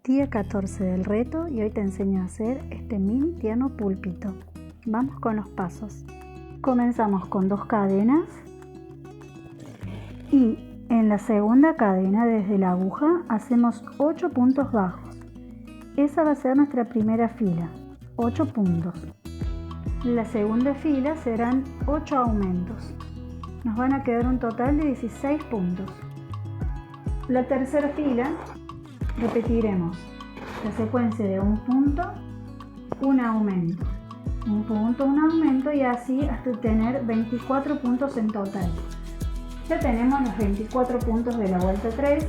Día 14 del reto y hoy te enseño a hacer este mini tierno pulpito. Vamos con los pasos. Comenzamos con 2 cadenas y en la segunda cadena desde la aguja hacemos 8 puntos bajos. Esa va a ser nuestra primera fila, 8 puntos. La segunda fila serán 8 aumentos. Nos van a quedar un total de 16 puntos. La tercera fila repetiremos la secuencia de un punto, un aumento, un punto, un aumento y así hasta tener 24 puntos en total. Ya tenemos los 24 puntos de la vuelta 3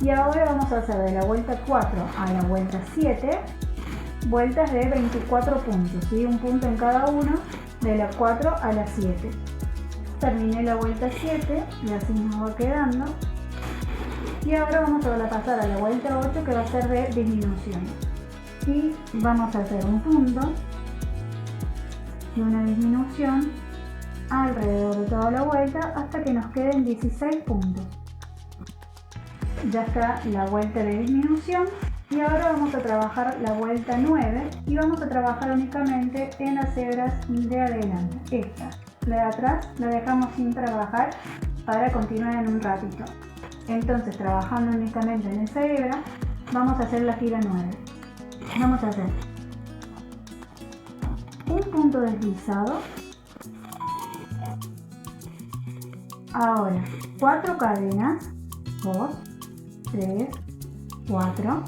y ahora vamos a hacer de la vuelta 4 a la vuelta 7 vueltas de 24 puntos, ¿sí? Un punto en cada uno de la 4 a la 7. Terminé la vuelta 7 y así nos va quedando. Y ahora vamos a pasar a la vuelta 8 que va a ser de disminución. Y vamos a hacer un punto y una disminución alrededor de toda la vuelta hasta que nos queden 16 puntos. Ya está la vuelta de disminución y ahora vamos a trabajar la vuelta 9 y vamos a trabajar únicamente en las hebras de adelante. Esta, la de atrás, la dejamos sin trabajar para continuar en un ratito. Entonces, trabajando únicamente en esa hebra, vamos a hacer la fila 9. Vamos a hacer un punto deslizado. Ahora, 4 cadenas, 2, 3, 4.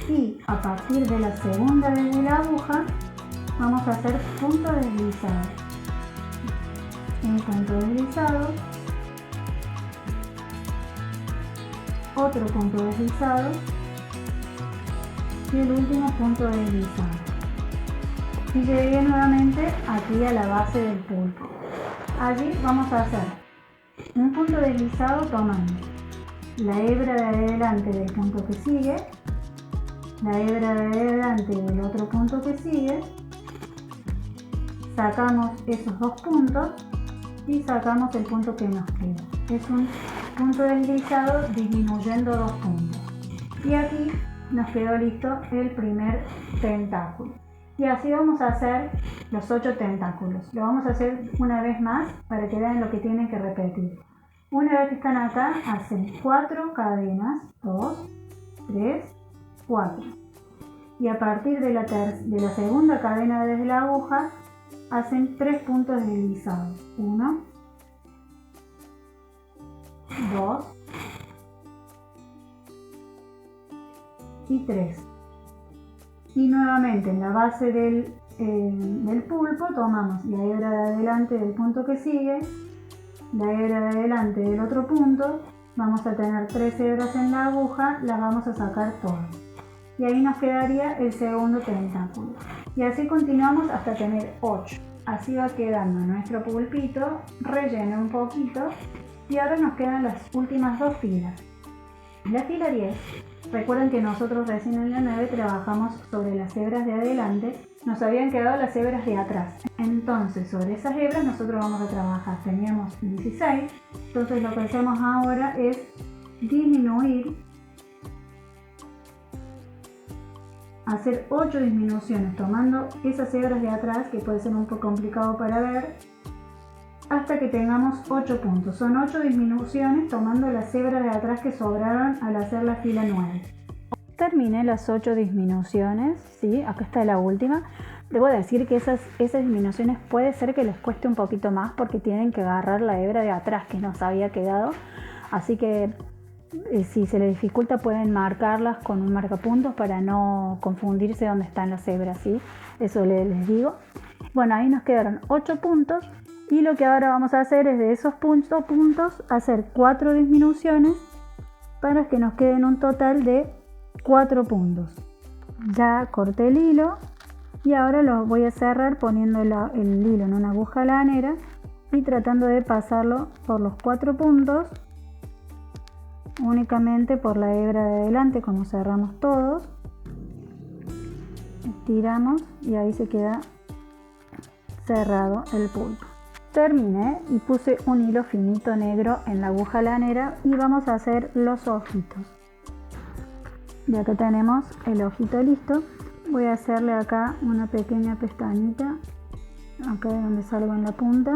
Y a partir de la segunda desde la aguja, vamos a hacer punto deslizado. Un punto deslizado. Otro punto deslizado y el último punto deslizado y llegué nuevamente aquí a la base del pulpo. Allí vamos a hacer un punto deslizado tomando la hebra de adelante del punto que sigue, la hebra de adelante del otro punto que sigue, sacamos esos 2 puntos y sacamos el punto que nos queda. Es un punto deslizado disminuyendo 2 puntos. Y aquí nos quedó listo el primer tentáculo. Y así vamos a hacer los 8 tentáculos. Lo vamos a hacer una vez más para que vean lo que tienen que repetir. Una vez que están acá, hacen 4 cadenas, 2, 3, 4. Y a partir de la segunda cadena desde la aguja, hacen 3 puntos deslizados. 1, 2 y 3. Y nuevamente en la base del pulpo tomamos la hebra de adelante del punto que sigue, la hebra de adelante del otro punto, vamos a tener 3 hebras en la aguja, las vamos a sacar todas. Y ahí nos quedaría el segundo tentáculo. Y así continuamos hasta tener 8. Así va quedando nuestro pulpito, relleno un poquito. Y ahora nos quedan las últimas 2 filas. La fila 10, recuerden que nosotros recién en la 9 trabajamos sobre las hebras de adelante, nos habían quedado las hebras de atrás. Entonces sobre esas hebras nosotros vamos a trabajar, teníamos 16, entonces lo que hacemos ahora es disminuir, hacer 8 disminuciones tomando esas hebras de atrás, que puede ser un poco complicado para ver, hasta que tengamos 8 puntos. Son 8 disminuciones tomando las hebras de atrás que sobraron al hacer la fila 9. Terminé las 8 disminuciones, ¿sí? Acá está la última. Debo decir que esas disminuciones puede ser que les cueste un poquito más porque tienen que agarrar la hebra de atrás que nos había quedado. Así que si se les dificulta pueden marcarlas con un marcapuntos para no confundirse dónde están las hebras, ¿sí? Eso les digo. Bueno, ahí nos quedaron 8 puntos. Y lo que ahora vamos a hacer es de esos puntos hacer 4 disminuciones para que nos queden un total de 4 puntos. Ya corté el hilo y ahora lo voy a cerrar poniendo el hilo en una aguja lanera y tratando de pasarlo por los 4 puntos únicamente por la hebra de adelante, como cerramos todos. Estiramos y ahí se queda cerrado el pulpo. Terminé y puse un hilo finito negro en la aguja lanera y vamos a hacer los ojitos. Ya que tenemos el ojito listo, voy a hacerle acá una pequeña pestañita, acá donde salgo en la punta,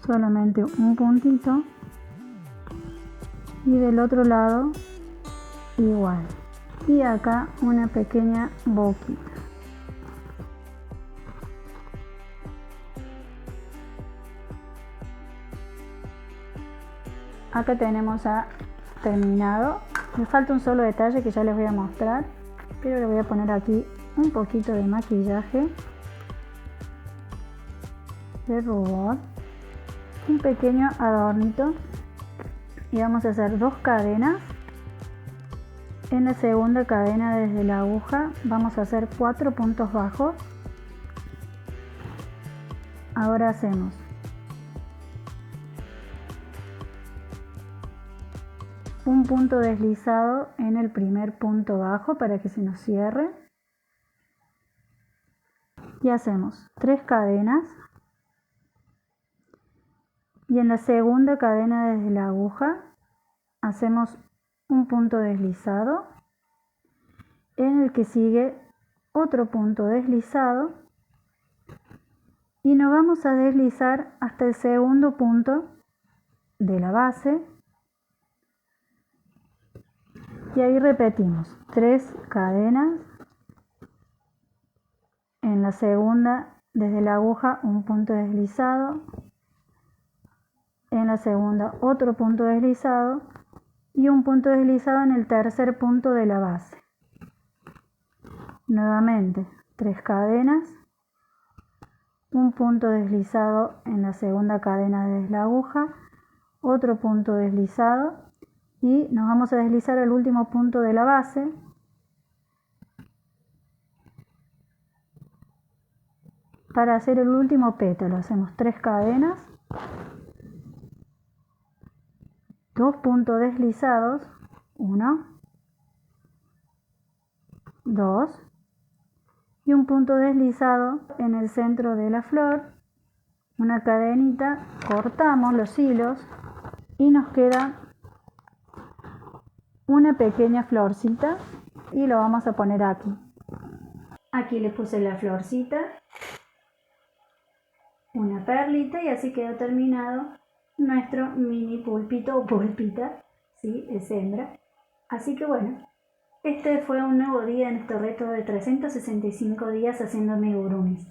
solamente un puntito, y del otro lado igual, y acá una pequeña boquita. Acá tenemos terminado. Me falta un solo detalle que ya les voy a mostrar, pero le voy a poner aquí un poquito de maquillaje de rubor, un pequeño adornito, y vamos a hacer 2 cadenas. En la segunda cadena desde la aguja vamos a hacer 4 puntos bajos. Ahora hacemos un punto deslizado en el primer punto bajo para que se nos cierre, y hacemos 3 cadenas, y en la segunda cadena desde la aguja hacemos un punto deslizado, en el que sigue otro punto deslizado, y nos vamos a deslizar hasta el segundo punto de la base, y ahí repetimos 3 cadenas, en la segunda desde la aguja un punto deslizado, en la segunda otro punto deslizado y un punto deslizado en el tercer punto de la base. Nuevamente 3 cadenas, un punto deslizado en la segunda cadena desde la aguja, otro punto deslizado, y nos vamos a deslizar al último punto de la base, para hacer el último pétalo. Hacemos 3 cadenas, 2 puntos deslizados, 1, 2, y un punto deslizado en el centro de la flor, una cadenita, cortamos los hilos y nos queda una pequeña florcita, y lo vamos a poner aquí. Aquí le puse la florcita, una perlita, y así quedó terminado nuestro mini pulpito o pulpita, ¿sí? Es hembra. Así que bueno, este fue un nuevo día en este reto de 365 días haciendo amigurumis.